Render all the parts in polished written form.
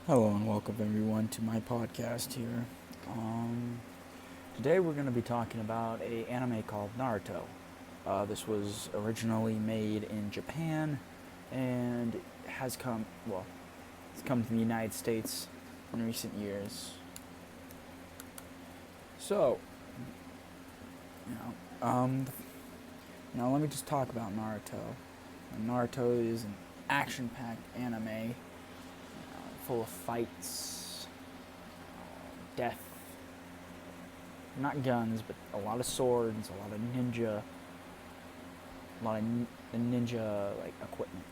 Hello and welcome everyone to my podcast here. Um, Today we're going to be talking about a anime called Naruto. This was originally made in Japan and it's come to the United States in recent years. So, you now let me just talk about Naruto. Naruto is an action-packed anime full of fights, death, not guns, but a lot of swords, a lot of ninja like equipment.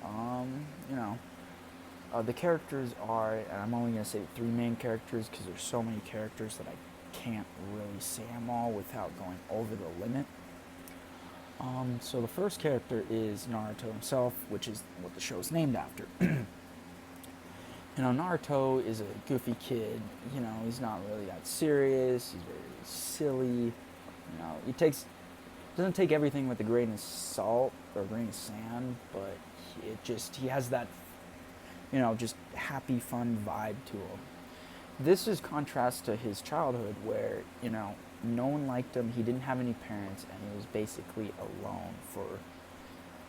Um, you know, the characters are, and I'm only gonna say three main characters because there's so many characters that I can't really say them all without going over the limit. So the first character is Naruto himself, which is what the show's named after. Naruto is a goofy kid. He's not really that serious. He's very silly. He doesn't take everything with a grain of salt or a grain of sand, but he has that just happy, fun vibe to him. This is contrast to his childhood, where no one liked him. He didn't have any parents, and he was basically alone for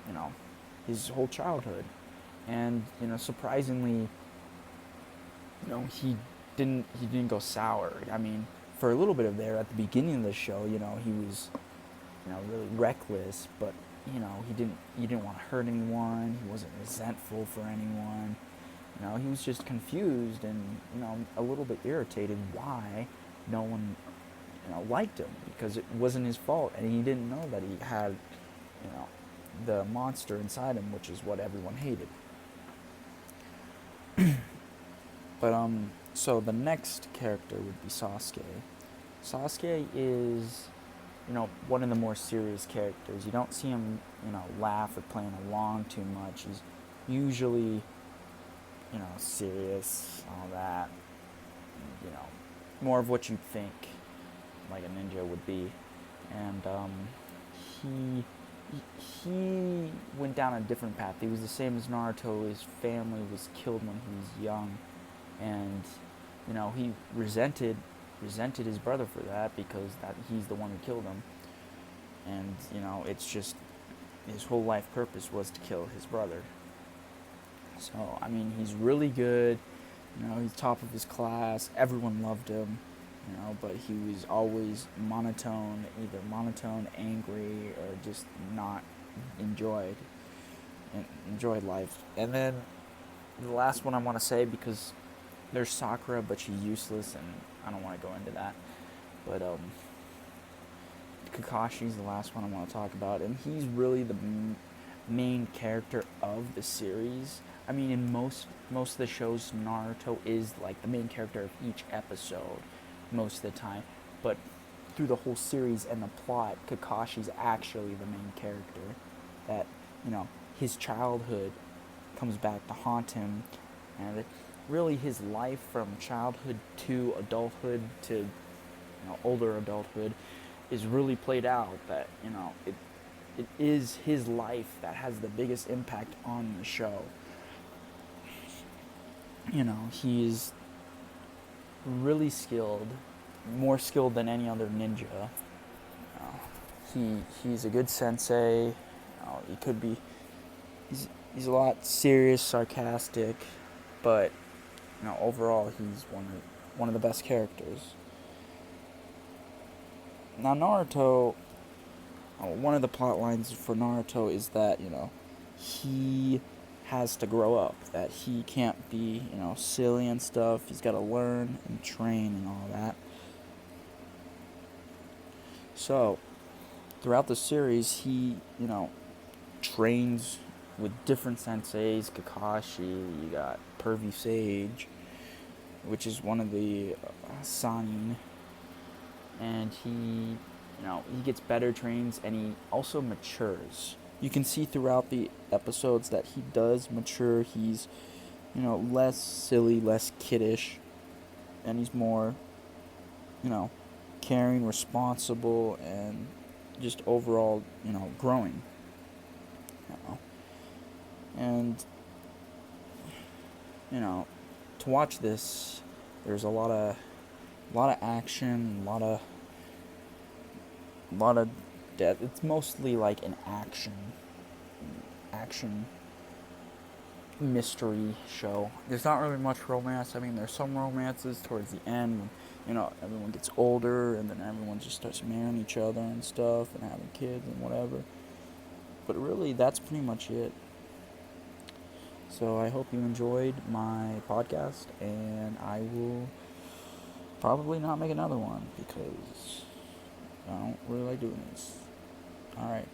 you know his whole childhood. And surprisingly, he didn't go sour. I mean, for a little bit of there at the beginning of the show, he was really reckless, but he didn't want to hurt anyone. He wasn't resentful for anyone. He was just confused and a little bit irritated why no one liked him, because it wasn't his fault, and he didn't know that he had you know the monster inside him, which is what everyone hated. So the next character would be Sasuke. Sasuke is, one of the more serious characters. You don't see him, laugh or playing along too much. He's usually, serious, all that. You know, more of what you'd think, like a ninja would be. And he he went down a different path. He was the same as Naruto. His family was killed when he was young, and he resented his brother for that, because that he's the one who killed him. And it's just his whole life purpose was to kill his brother. So I mean, he's really good. He's top of his class. Everyone loved him. But he was always monotone, angry, or just not enjoyed enjoyed life. And then the last one I want to say, because there's Sakura, but she's useless, and I don't want to go into that. But Kakashi's the last one I want to talk about, and he's really the main character of the series. I mean, in most of the shows, Naruto is like the main character of each episode most of the time, but through the whole series and the plot, Kakashi's actually the main character. That his childhood comes back to haunt him, and really his life from childhood to adulthood to older adulthood is really played out. That it is his life that has the biggest impact on the show. He's really skilled, more skilled than any other ninja. He's a good sensei. He could be. He's a lot serious, sarcastic, but overall he's one of the best characters. Now Naruto, one of the plot lines for Naruto is that he has to grow up. That he can't be silly and stuff. He's got to learn and train and all that. So throughout the series, he trains with different senseis. Kakashi, you got Pervy Sage, which is one of the Sanin, and he gets better trains, and he also matures. You can see throughout the episodes that he does mature. He's less silly, less kiddish, and he's more caring, responsible, and just overall growing. And to watch this, there's a lot of action, a lot of death. It's mostly like an action mystery show. There's not really much romance. I mean, there's some romances towards the end when, everyone gets older and then everyone just starts marrying each other and stuff and having kids and whatever. But really, that's pretty much it. So I hope you enjoyed my podcast, and I will probably not make another one because I don't really like doing this. Alright.